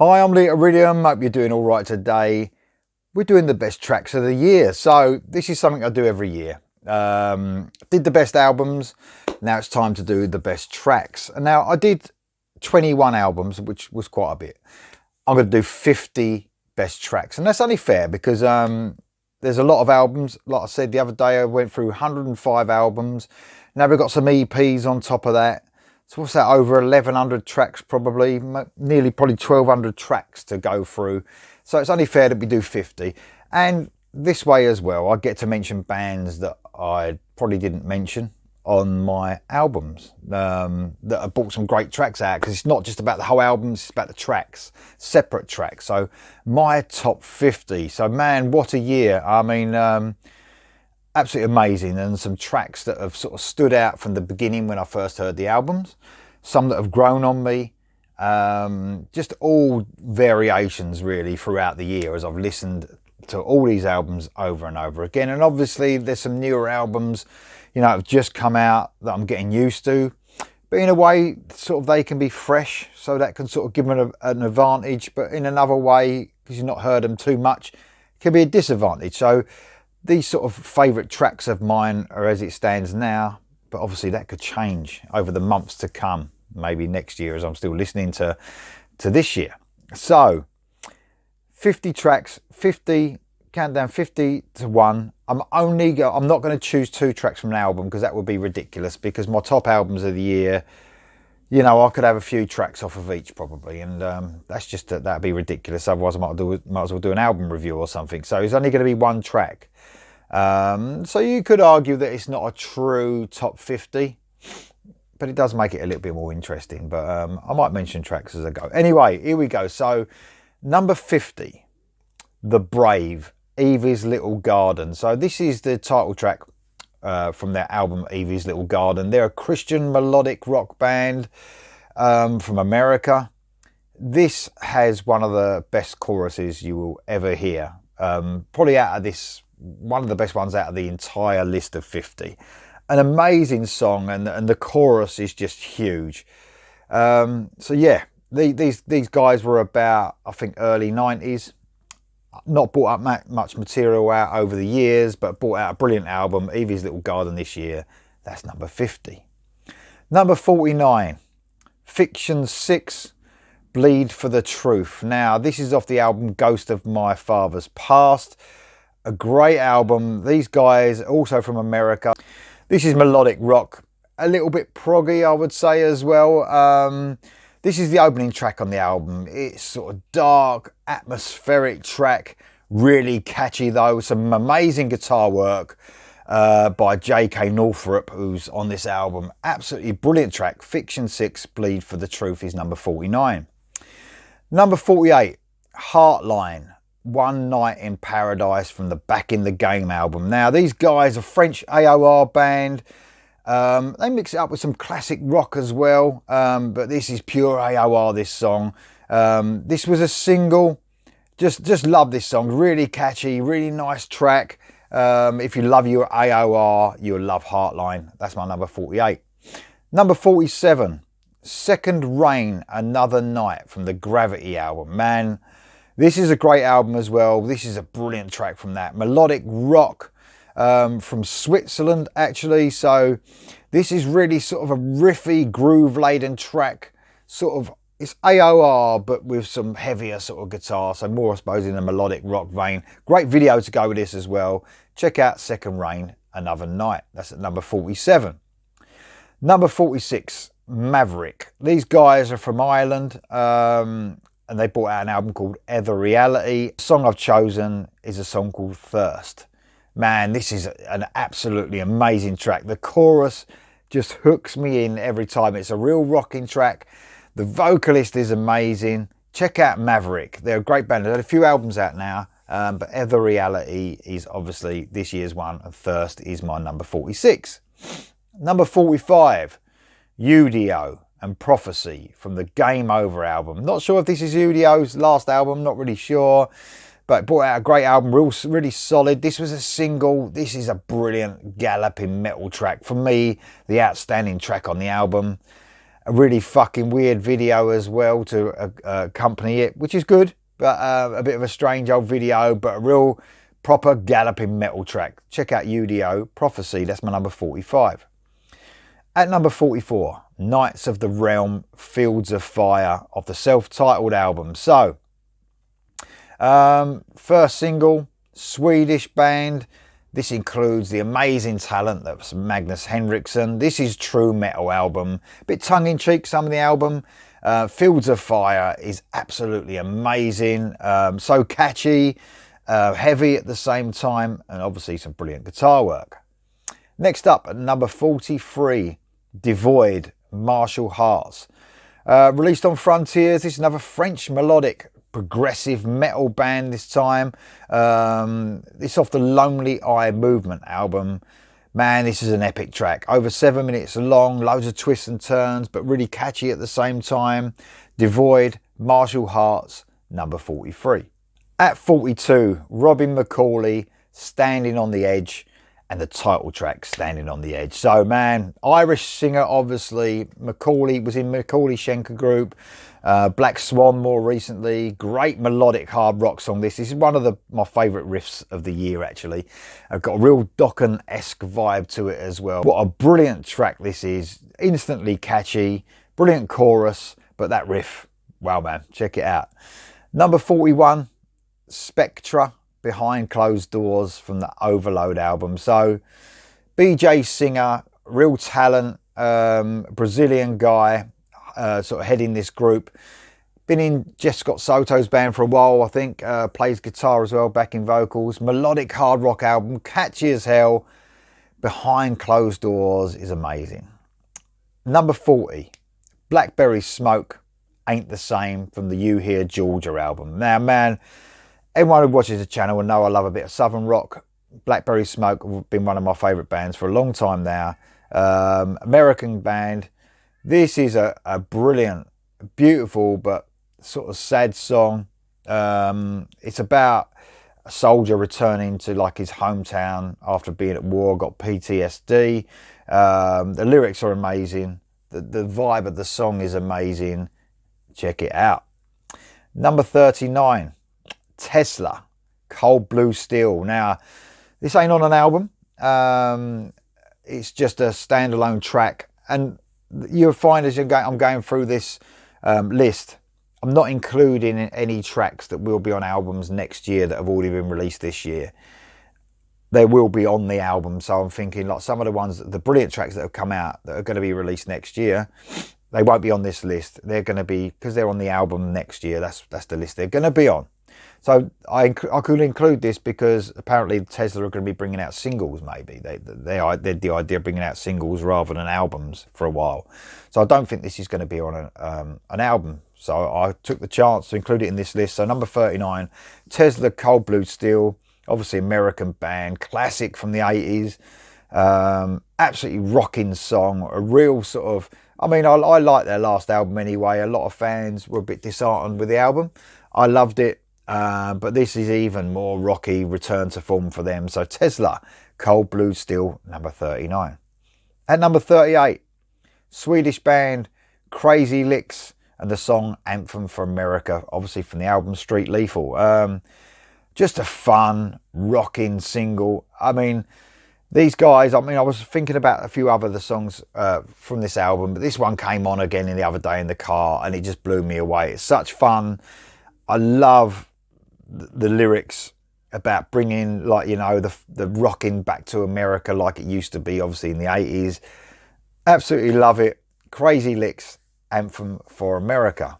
Hi, I'm Delirium. Hope you're doing all right today. We're doing the best tracks of the year. So this is something I do every year. Did the best albums. Now it's time to do the best tracks. And now I did 21 albums, which was quite a bit. I'm going to do 50 best tracks. And that's only fair because there's a lot of albums. Like I said the other day, I went through 105 albums. Now we've got some EPs on top of that. So what's that, over 1,100 tracks probably, nearly probably 1,200 tracks to go through. So it's only fair that we do 50. And this way as well, I get to mention bands that I probably didn't mention on my albums that have brought some great tracks out, because it's not just about the whole album, it's about the tracks, separate tracks. So my top 50. So man, what a year. I mean, absolutely amazing, and some tracks that have sort of stood out from the beginning when I first heard the albums, some that have grown on me, just all variations really throughout the year as I've listened to all these albums over and over again. And obviously there's some newer albums, you know, have just come out that I'm getting used to, but in a way sort of they can be fresh, so that can sort of give them an advantage, but in another way, because you've not heard them too much, it can be a disadvantage. So these sort of favourite tracks of mine are as it stands now, but obviously that could change over the months to come, maybe next year as I'm still listening to this year. So 50 tracks, 50, countdown 50 to 1. I'm not going to choose 2 tracks from an album because that would be ridiculous, because my top albums of the year, you know, I could have a few tracks off of each probably, and that's just that'd be ridiculous. Otherwise I might as well do an album review or something. So it's only going to be 1 track. So you could argue that it's not a true top 50, but it does make it a little bit more interesting. But I might mention tracks as I go. Anyway, here we go. So number 50, The Brave, Evie's Little Garden. So this is the title track from their album Evie's Little Garden. They're a Christian melodic rock band from America. This has one of the best choruses you will ever hear. Probably out of this, one of the best ones out of the entire list of 50. An amazing song, and the chorus is just huge. So yeah, these guys were about, I think, early 90s. Not brought up much material out over the years, but brought out a brilliant album, Evie's Little Garden, this year. That's number 50. Number 49, Fiction 6, Bleed for the Truth. Now, this is off the album Ghost of My Father's Past. A great album. These guys, also from America. This is melodic rock, a little bit proggy, I would say, as well. This is the opening track on the album. It's sort of dark, atmospheric track, really catchy though. Some amazing guitar work by J.K. Northrup, who's on this album. Absolutely brilliant track. Fiction 6, Bleed for the Truth is number 49. Number 48, Heartline, One Night in Paradise from the Back in the Game album. Now, these guys are a French AOR band. They mix it up with some classic rock as well, but this is pure AOR, this song. This was a single. Just love this song. Really catchy, really nice track. If you love your AOR, you'll love Heartline. That's my number 48. Number 47, Second Rain, Another Night from the Gravity album. Man, this is a great album as well. This is a brilliant track from that. Melodic rock from Switzerland, actually. So this is really sort of a riffy, groove-laden track. Sort of, it's AOR, but with some heavier sort of guitar. So more, I suppose, in a melodic rock vein. Great video to go with this as well. Check out Second Rain, Another Night. That's at number 47. Number 46, Maverick. These guys are from Ireland. And they brought out an album called Ever Reality. The song I've chosen is a song called Thirst. Man, this is an absolutely amazing track. The chorus just hooks me in every time. It's a real rocking track. The vocalist is amazing. Check out Maverick. They're a great band. They've had a few albums out now, but Ever Reality is obviously this year's one, and Thirst is my number 46. Number 45, Udio and Prophecy from the Game Over album. Not sure if this is Udio's last album, not really sure, but brought out a great album, really solid. This was a single. This is a brilliant galloping metal track. For me, the outstanding track on the album. a really fucking weird video as well to accompany it, which is good, but a bit of a strange old video, but a real proper galloping metal track. Check out UDO Prophecy. That's my number 45. At number 44, Knights of the Realm, Fields of Fire, of the self-titled album. So, first single, Swedish band. This includes the amazing talent that's Magnus Henriksson. This is true metal album. A bit tongue-in-cheek, some of the album. Fields of Fire is absolutely amazing. So catchy, heavy at the same time, and obviously some brilliant guitar work. Next up, at number 43, Devoid, Martial Hearts. Released on Frontiers. This is another French melodic progressive metal band this time. It's off the Lonely Eye Movement album. Man, this is an epic track. Over 7 minutes long, loads of twists and turns, but really catchy at the same time. Devoid, Martial Hearts, number 43. At 42, Robin McAuley, Standing on the Edge, and the title track, Standing on the Edge. So, man, Irish singer, obviously. McAuley was in Macaulay Schenker Group. Black Swan more recently. Great melodic hard rock song. This is one of my favourite riffs of the year, actually. I've got a real Dokken-esque vibe to it as well. What a brilliant track this is. Instantly catchy. Brilliant chorus. But that riff, wow, man. Check it out. Number 41, Spectra, Behind Closed Doors, from the Overload album. So, BJ singer, real talent, Brazilian guy, sort of heading this group. Been in Jeff Scott Soto's band for a while, I think. Plays guitar as well, backing vocals. Melodic hard rock album, catchy as hell. Behind Closed Doors is amazing. Number 40, Blackberry Smoke, Ain't the Same, from the You Hear Georgia album. Now, man, everyone who watches the channel will know I love a bit of southern rock. Blackberry Smoke have been one of my favourite bands for a long time now. American band. This is a brilliant, beautiful, but sort of sad song. It's about a soldier returning to like his hometown after being at war, got PTSD. The lyrics are amazing. The vibe of the song is amazing. Check it out. Number 39. Tesla, Cold Blue Steel. Now, this ain't on an album. It's just a standalone track, and you'll find as I'm going through this list, I'm not including any tracks that will be on albums next year that have already been released this year. They will be on the album, so I'm thinking like some of the ones, the brilliant tracks that have come out that are going to be released next year, they won't be on this list. They're going to be, because they're on the album next year, that's the list they're going to be on. So I could include this because apparently Tesla are going to be bringing out singles. Maybe they had the idea of bringing out singles rather than albums for a while. So I don't think this is going to be on an album. So I took the chance to include it in this list. So number 39, Tesla, Cold Blue Steel, obviously American band, classic from the 80s. Absolutely rocking song, a real sort of, I mean, I like their last album anyway. A lot of fans were a bit disheartened with the album. I loved it. But this is even more rocky, return to form for them. So Tesla, Cold Blue Steel, number 39. At number 38, Swedish band Crazy Licks and the song Anthem for America, obviously from the album Street Lethal. Just a fun, rocking single. I mean, these guys, I was thinking about a few other songs from this album, but this one came on again the other day in the car and it just blew me away. It's such fun. I love the lyrics about bringing, like, you know, the rocking back to America like it used to be, obviously in the 80s. Absolutely love it. Crazy Licks, Anthem for America.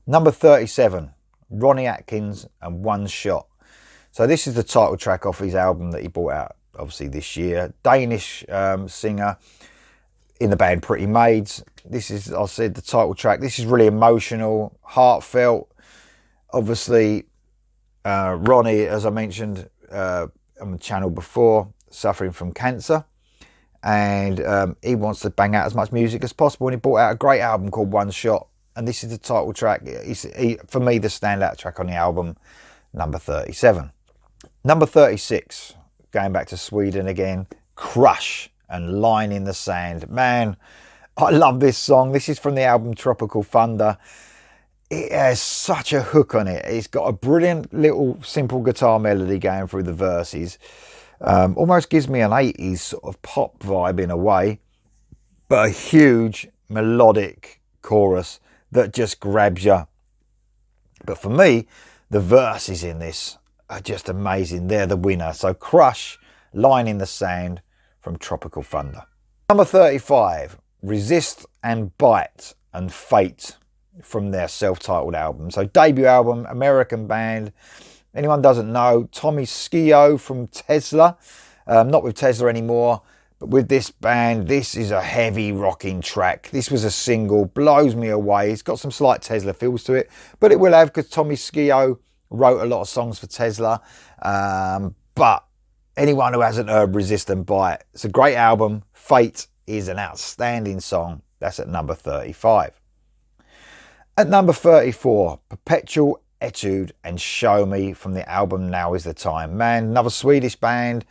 Number 37, Ronnie Atkins and One Shot. So this is the title track off his album that he brought out, obviously this year. Danish singer in the band Pretty Maids. This is, I said, the title track. This is really emotional, heartfelt. Obviously, Ronnie, as I mentioned on the channel before, suffering from cancer, and he wants to bang out as much music as possible, and he brought out a great album called One Shot, and this is the title track. For me, the standout track on the album, number 37. Number 36, going back to Sweden again, Crush and Line in the Sand. Man, I love this song. This is from the album Tropical Thunder. It has such a hook on it. It's got a brilliant little simple guitar melody going through the verses. Almost gives me an 80s sort of pop vibe in a way, but a huge melodic chorus that just grabs you. But for me, the verses in this are just amazing. They're the winner. So Crush, Line in the Sand from Tropical Thunder. Number 35, Resist and Bite and Fate from their self-titled album. So debut album, American band. Anyone doesn't know, Tommy Scio from Tesla. Not with Tesla anymore, but with this band, this is a heavy rocking track. This was a single, blows me away. It's got some slight Tesla feels to it, but it will have, because Tommy Scio wrote a lot of songs for Tesla. But anyone who hasn't heard Resist and Bite, it's a great album. Fate is an outstanding song. That's at number 35. At number 34, Perpetual Etude and Show Me from the album Now Is the Time. Man, another Swedish band.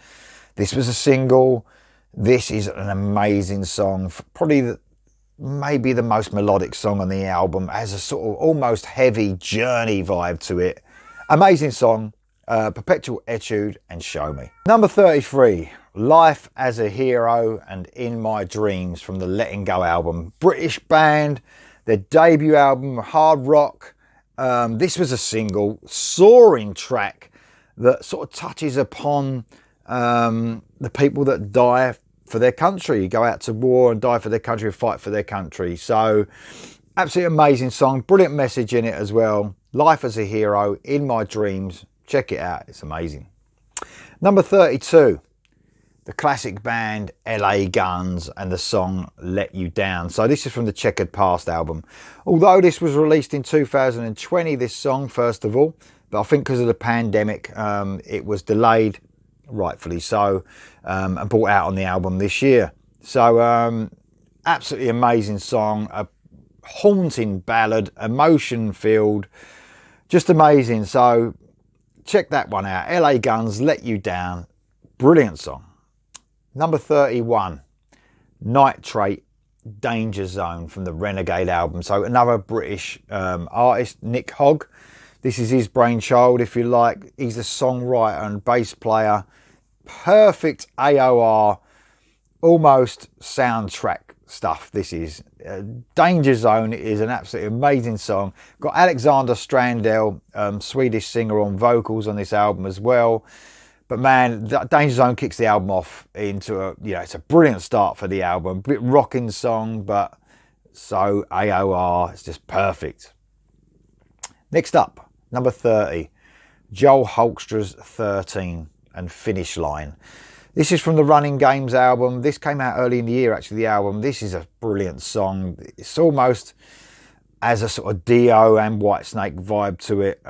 This was a single. This is an amazing song. Probably maybe the most melodic song on the album. It has a sort of almost heavy journey vibe to it. Amazing song. Perpetual Etude and Show Me. Number 33, Life as a Hero and In My Dreams from the Letting Go album. British band. Their debut album, hard rock. This was a single, soaring track that sort of touches upon the people that die for their country, go out to war and die for their country, fight for their country. So absolutely amazing song, brilliant message in it as well. Life as a Hero, In My Dreams. Check it out, it's amazing. Number 32. The classic band LA Guns and the song Let You Down. So this is from the Checkered Past album. Although this was released in 2020, this song, first of all, but I think because of the pandemic, it was delayed, rightfully so, and brought out on the album this year. So absolutely amazing song, a haunting ballad, emotion-filled, just amazing. So check that one out. LA Guns, Let You Down, brilliant song. Number 31, Nitrate, Danger Zone from the Renegade album. So another British artist, Nick Hogg. This is his brainchild, if you like. He's a songwriter and bass player. Perfect AOR, almost soundtrack stuff. This is Danger Zone is an absolutely amazing song. Got Alexander Strandell, Swedish singer, on vocals on this album as well. But man, Danger Zone kicks the album off into a, it's a brilliant start for the album. Bit rocking song, but so AOR, it's just perfect. Next up, number 30, Joel Hulkster's 13 and Finish Line. This is from the Running Games album. This came out early in the year, actually, the album. This is a brilliant song. It's almost as a sort of Dio and Whitesnake vibe to it.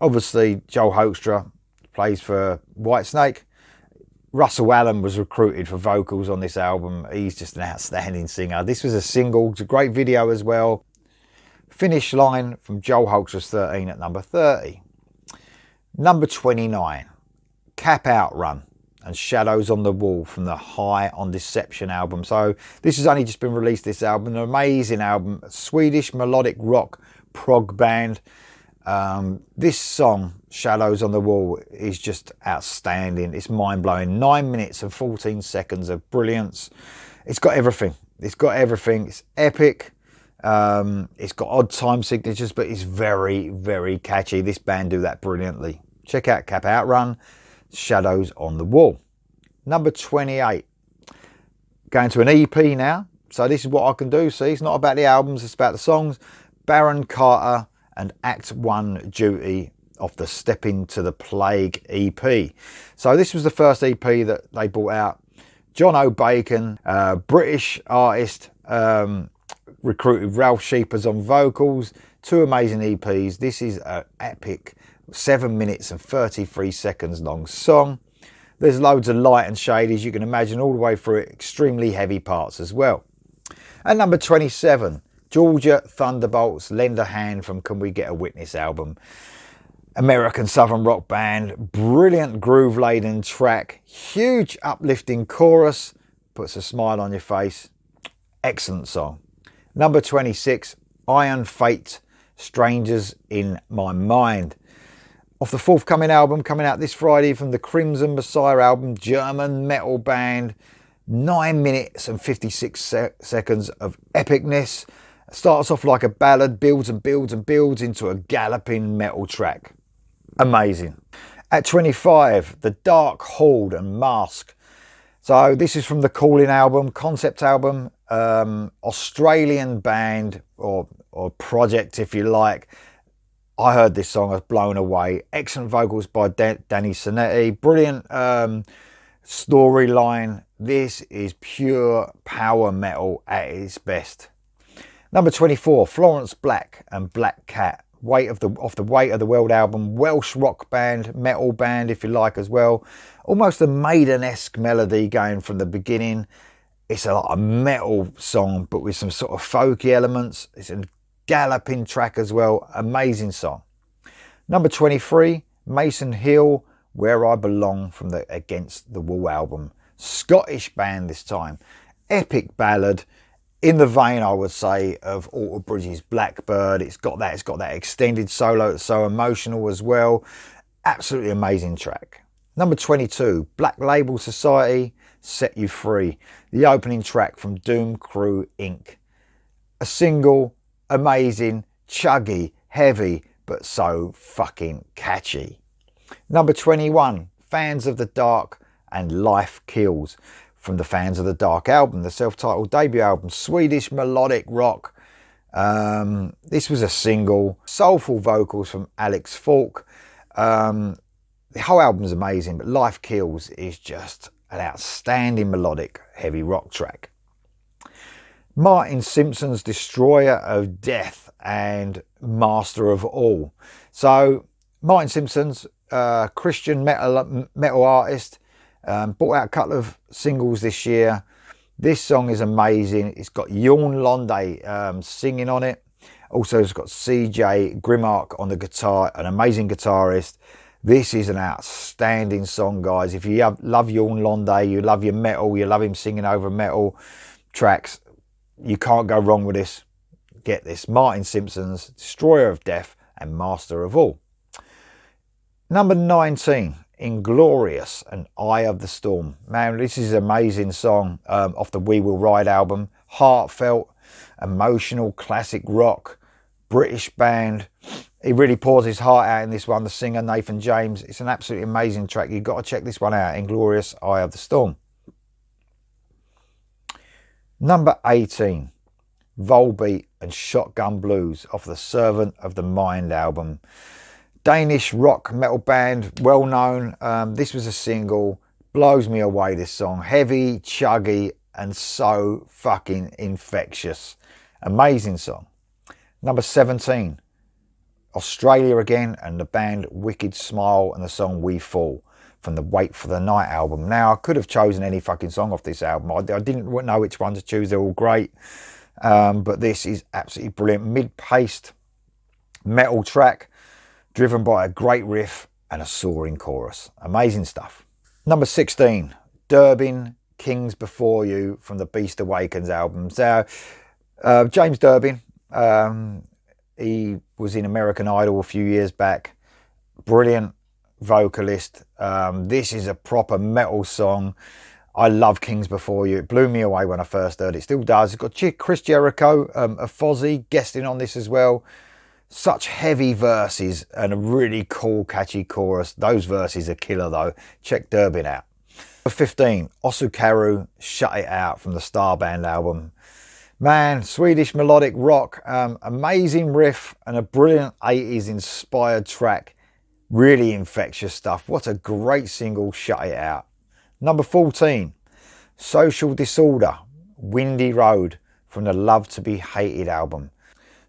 Obviously, Joel Hulkster plays for Whitesnake. Russell Allen was recruited for vocals on this album. He's just an outstanding singer. This was a single. It's a great video as well. Finish Line from Joel Hulkster's 13 at number 30. Number 29, Cap Outrun and Shadows on the Wall from the High on Deception album. So this has only just been released, this album. An amazing album. Swedish melodic rock prog band. This song, Shadows on the Wall, is just outstanding. It's mind-blowing. 9 minutes and 14 seconds of brilliance. It's got everything. It's got everything. It's epic. It's got odd time signatures, but it's very, very catchy. This band do that brilliantly. Check out Cap Outrun, Shadows on the Wall. Number 28. Going to an EP now. So this is what I can do. See, it's not about the albums, it's about the songs. Baron Carter and Act 1 Duty off the Step Into the Plague EP. So this was the first EP that they brought out. John O'Bacon, British artist, recruited Ralph Sheepers on vocals. 2 amazing EPs. This is an epic 7 minutes and 33 seconds long song. There's loads of light and shade, as you can imagine, all the way through it. Extremely heavy parts as well. At number 27, Georgia Thunderbolts, Lend a Hand from Can We Get a Witness album. American Southern rock band, brilliant groove laden track, huge uplifting chorus, puts a smile on your face. Excellent song. Number 26, Iron Fate, Strangers in My Mind. Off the forthcoming album coming out this Friday from the Crimson Messiah album, German metal band. 9 minutes and 56 seconds of epicness. Starts off like a ballad, builds and builds and builds into a galloping metal track. Amazing. At 25, The Dark Horde and Mask. So this is from the Calling album, concept album, Australian band or project if you like. I heard this song, I was blown away. Excellent vocals by Danny Sonetti. Brilliant storyline. This is pure power metal at its best. Number 24, Florence Black and Black Cat. Off the Weight of the World album. Welsh rock band, metal band if you like as well. Almost a Maiden-esque melody going from the beginning. It's a metal song but with some sort of folky elements. It's a galloping track as well. Amazing song. Number 23, Mason Hill, Where I Belong from the Against the Wall album. Scottish band this time. Epic ballad. In the vein, I would say, of Alter Bridge's Blackbird. It's got that extended solo that's so emotional as well. Absolutely amazing track. Number 22, Black Label Society, Set You Free. The opening track from Doom Crew Inc. A single, amazing, chuggy, heavy, but so fucking catchy. Number 21, Fans of the Dark and Life Kills. From the Fans of the Dark album, the self-titled debut album, Swedish melodic rock. This was a single, soulful vocals from Alex Falk. The whole album's amazing, but Life Kills is just an outstanding melodic heavy rock track. Martin Simpson's Destroyer of Death and Master of All. So Martin Simpson's Christian metal artist. Brought out a couple of singles this year. This song is amazing. It's got Jorn Londe singing on it. Also it's got CJ Grimark on the guitar, an amazing guitarist. This is an outstanding song, guys. If you love Jorn Londe, you love your metal, you love him singing over metal tracks, you can't go wrong with this. Get this. Martin Simpson's Destroyer of Death and Master of All. Number 19. Inglorious and Eye of the Storm. Man, this is an amazing song off the We Will Ride album. Heartfelt, emotional, classic rock, British band. He really pours his heart out in this one. The singer, Nathan James. It's an absolutely amazing track. You've got to check this one out. Inglorious, Eye of the Storm. Number 18. Volbeat and Shotgun Blues off the Servant of the Mind album. Danish rock metal band, well known. This was a single. Blows me away, this song. Heavy, chuggy, and so fucking infectious. Amazing song. Number 17. Australia again, and the band Wicked Smile and the song We Fall from the Wait for the Night album. Now, I could have chosen any fucking song off this album. I didn't know which one to choose. They're all great. But this is absolutely brilliant. Mid-paced metal track, driven by a great riff and a soaring chorus. Amazing stuff. Number 16, Durbin, Kings Before You from the Beast Awakens album. So, James Durbin, he was in American Idol a few years back. Brilliant vocalist. This is a proper metal song. I love Kings Before You. It blew me away when I first heard it. Still does. It's got Chris Jericho, a Fozzy, guesting on this as well. Such heavy verses and a really cool, catchy chorus. Those verses are killer though. Check Durbin out. Number 15, Osukaru, Shut It Out from the Starband album. Man, Swedish melodic rock, amazing riff and a brilliant 80s inspired track. Really infectious stuff. What a great single, Shut It Out. Number 14, Social Disorder, Windy Road from the Love to Be Hated album.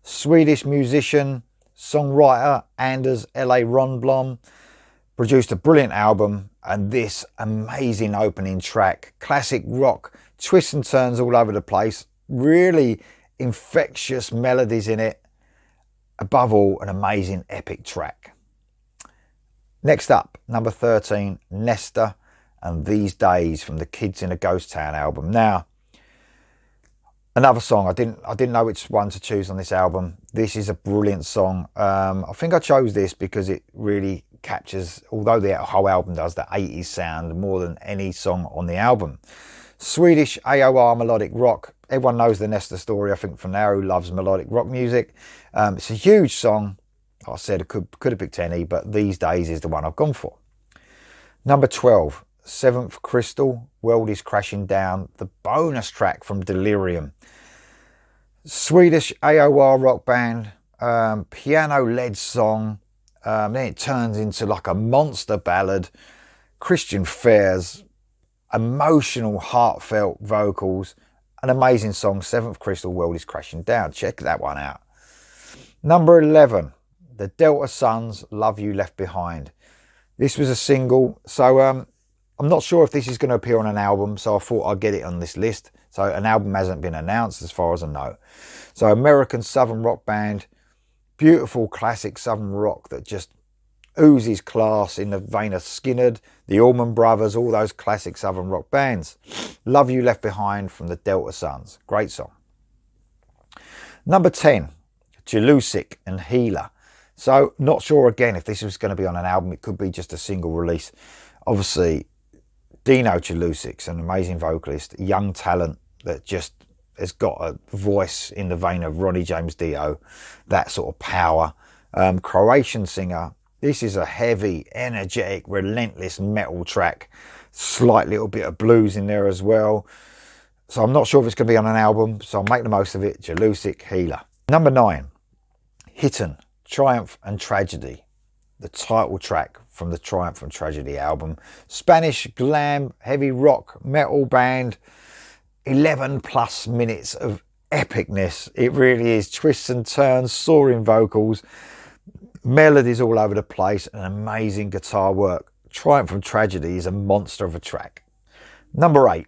Swedish musician, songwriter Anders L.A. Ronblom produced a brilliant album, and this amazing opening track, classic rock, twists and turns all over the place, really infectious melodies in it. Above all, an amazing epic track. Next up, number 13, Nesta and These Days from the Kids in a Ghost Town album. Now, Another song, I didn't know which one to choose on this album. This is a brilliant song. I think I chose this because it really captures, although the whole album does, the 80s sound more than any song on the album. Swedish AOR melodic rock. Everyone knows the Nesta story, I think, from now, who loves melodic rock music. It's a huge song. I said I could have picked any, but these days is the one I've gone for. Number 12, Seventh Crystal, World is Crashing Down, the bonus track from Delirium. Swedish AOR rock band, piano-led song. Then it turns into like a monster ballad. Christian Fair's emotional, heartfelt vocals. An amazing song, Seventh Crystal, World is Crashing Down. Check that one out. Number 11, The Delta Sons, Love You Left Behind. This was a single, so I'm not sure if this is going to appear on an album, so I thought I'd get it on this list. So an album hasn't been announced as far as I know. So American Southern rock band, beautiful classic Southern rock that just oozes class in the vein of Skynyrd, the Allman Brothers, all those classic Southern rock bands. Love You Left Behind from the Delta Sons. Great song. Number 10, Ulysses and Healer. So not sure again if this was going to be on an album. It could be just a single release. Obviously, Dino Ulysses, an amazing vocalist, young talent that just has got a voice in the vein of Ronnie James Dio, that sort of power. Croatian singer. This is a heavy, energetic, relentless metal track. Slight little bit of blues in there as well. So I'm not sure if it's going to be on an album, so I'll make the most of it. Ulysses Healer. Number 9, Hidden, Triumph and Tragedy. The title track from the Triumph and Tragedy album. Spanish glam, heavy rock, metal band. 11 plus minutes of epicness. It really is. Twists and turns, soaring vocals, melodies all over the place, and amazing guitar work. Triumph and Tragedy is a monster of a track. Number 8,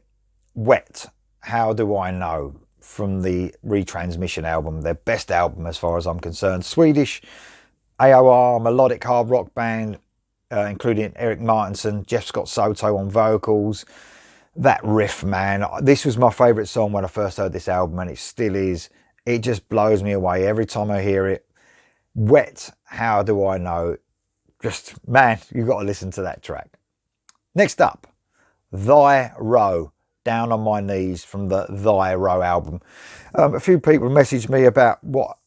Wet, How Do I Know, from the Retransmission album, their best album as far as I'm concerned. Swedish AOR melodic hard rock band, including Eric Martinson, Jeff Scott Soto on vocals. That riff, man, this was my favourite song when I first heard this album, and it still is. It just blows me away every time I hear it. Wet, How Do I Know? Just, man, you've got to listen to that track. Next up, Thy Row, Down on My Knees, from the Thy Row album. A few people messaged me about what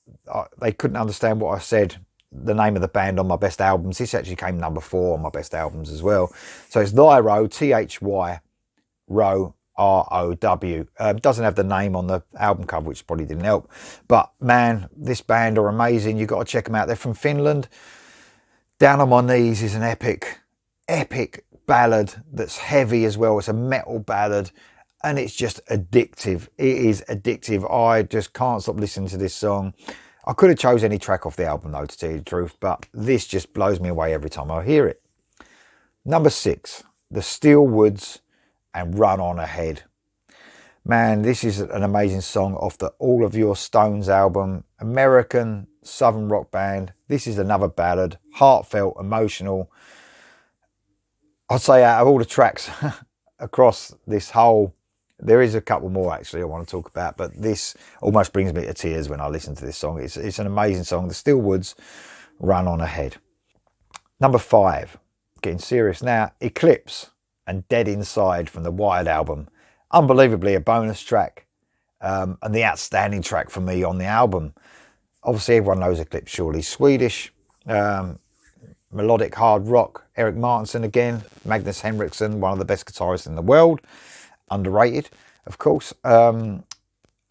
they couldn't understand what I said, the name of the band on my best albums. This actually came number 4 on my best albums as well. So it's Thy Row, Thy Row, ROW. Doesn't have the name on the album cover, which probably didn't help. But man, this band are amazing. You've got to check them out. They're from Finland. Down on My Knees is an epic ballad that's heavy as well. It's a metal ballad, and it's just addictive. It is addictive. I just can't stop listening to this song. I could have chose any track off the album though, to tell you the truth, but this just blows me away every time I hear it. Number 6, The Steel Woods and Run On Ahead. Man, this is an amazing song off the All of Your Stones album. American Southern rock band. This is another ballad, heartfelt, emotional. I'd say out of all the tracks across this whole, there is a couple more actually I want to talk about, but this almost brings me to tears when I listen to this song. It's an amazing song. The Steel Woods, Run On Ahead. Number 5, getting serious now, Eclipse and Dead Inside from the Wired album. Unbelievably a bonus track, and the outstanding track for me on the album. Obviously everyone knows Eclipse surely. Swedish melodic hard rock. Eric Martinson again. Magnus Henriksson, one of the best guitarists in the world. Underrated, of course. I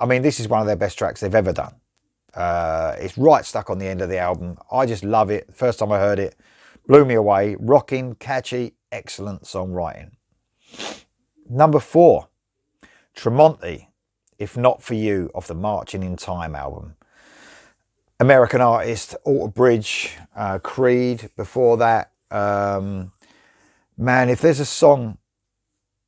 mean, this is one of their best tracks they've ever done. It's right stuck on the end of the album. I just love it. First time I heard it, blew me away. Rocking, catchy, excellent songwriting. Number 4, Tremonti, If Not For You, off the Marching in Time album. American artist, Alter Bridge, Creed before that. Man, if there's a song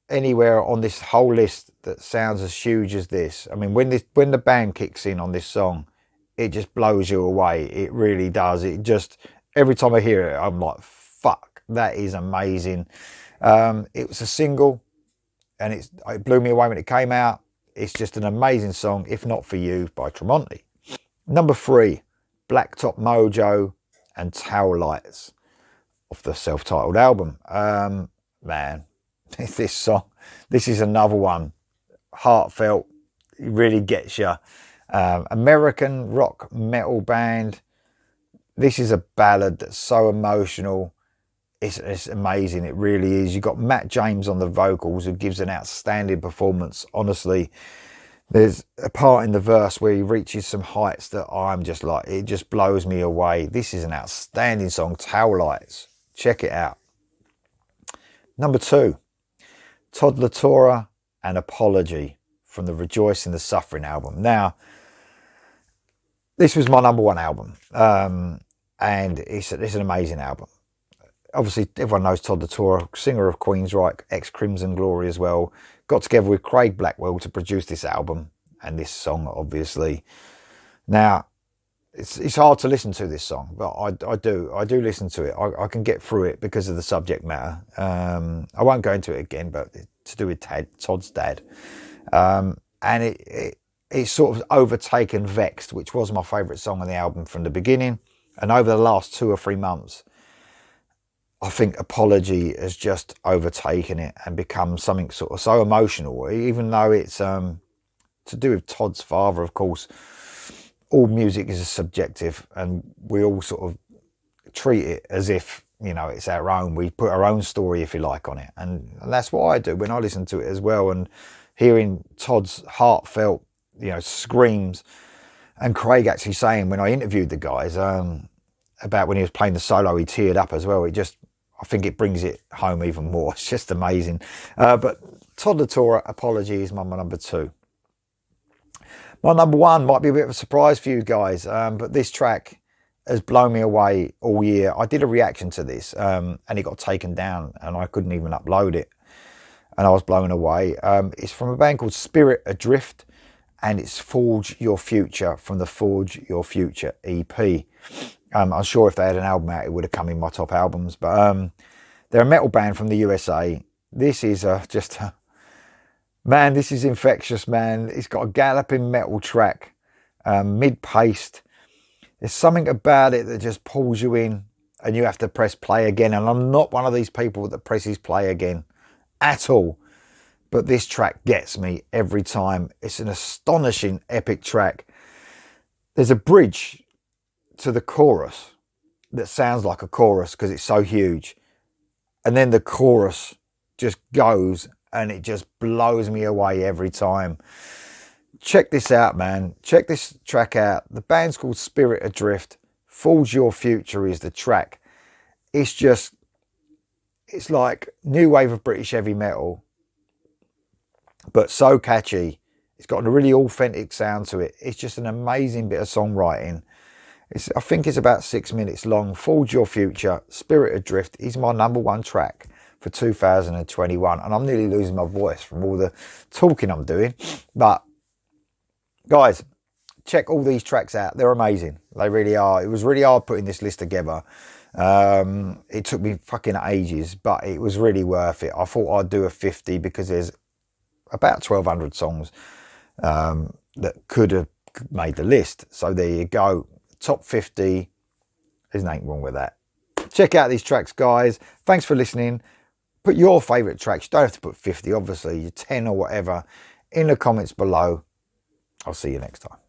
anywhere on this whole list that sounds as huge as this, I mean, when the band kicks in on this song, it just blows you away. It really does. It just, every time I hear it, I'm like, fuck, that is amazing. It was a single, and it blew me away when it came out. It's just an amazing song, If Not For You by Tremonti. Number 3, Blacktop Mojo and Taillights off the self-titled album. Man, this song, this is another one. Heartfelt, it really gets you. American rock metal band. This is a ballad that's so emotional. It's amazing, it really is. You've got Matt James on the vocals, who gives an outstanding performance. Honestly, there's a part in the verse where he reaches some heights that I'm just like, it just blows me away. This is an outstanding song, Taillights. Check it out. Number 2, Toddler, Torah and Apology from the Rejoice in the Suffering album. Now, this was my number 1 album, and it's an amazing album. Obviously, everyone knows Toddler, Torah, singer of Queensryche, ex-Crimson Glory as well. Got together with Craig Blackwell to produce this album and this song, obviously. Now, it's hard to listen to this song, but I do listen to it. I can get through it because of the subject matter. I won't go into it again, but it's to do with Todd's dad. And it's sort of overtaken Vexed, which was my favourite song on the album from the beginning. And over the last 2 or 3 months, I think Apology has just overtaken it and become something sort of so emotional, even though it's to do with Todd's father. Of course, all music is subjective, and we all sort of treat it as if, you know, it's our own. We put our own story, if you like, on it. And that's what I do when I listen to it as well. And hearing Todd's heartfelt, you know, screams, and Craig actually saying, when I interviewed the guys, about when he was playing the solo, he teared up as well. I think it brings it home even more. It's just amazing. But Toddler, Torah, Apology is my number 2. My number 1 might be a bit of a surprise for you guys, but this track has blown me away all year. I did a reaction to this, and it got taken down, and I couldn't even upload it, and I was blown away. It's from a band called Spirit Adrift, and it's Forge Your Future from the Forge Your Future EP. I'm sure if they had an album out, it would have come in my top albums. But they're a metal band from the USA. This is man, this is infectious, man. It's got a galloping metal track, mid-paced. There's something about it that just pulls you in, and you have to press play again. And I'm not one of these people that presses play again at all. But this track gets me every time. It's an astonishing, epic track. There's a bridge to the chorus that sounds like a chorus because it's so huge, and then the chorus just goes and it just blows me away every time. Check this out, man. Check this track out. The band's called Spirit Adrift. Forge Your Future is the track. It's like new wave of British heavy metal, but so catchy. It's got a really authentic sound to it. It's just an amazing bit of songwriting. I think it's about 6 minutes long. Forge Your Future, Spirit Adrift is my number 1 track for 2021. And I'm nearly losing my voice from all the talking I'm doing. But guys, check all these tracks out. They're amazing. They really are. It was really hard putting this list together. It took me fucking ages, but it was really worth it. I thought I'd do a 50 because there's about 1,200 songs that could have made the list. So there you go. Top 50. There's nothing wrong with that. Check out these tracks, guys. Thanks for listening. Put your favourite tracks. You don't have to put 50, obviously. Your 10 or whatever in the comments below. I'll see you next time.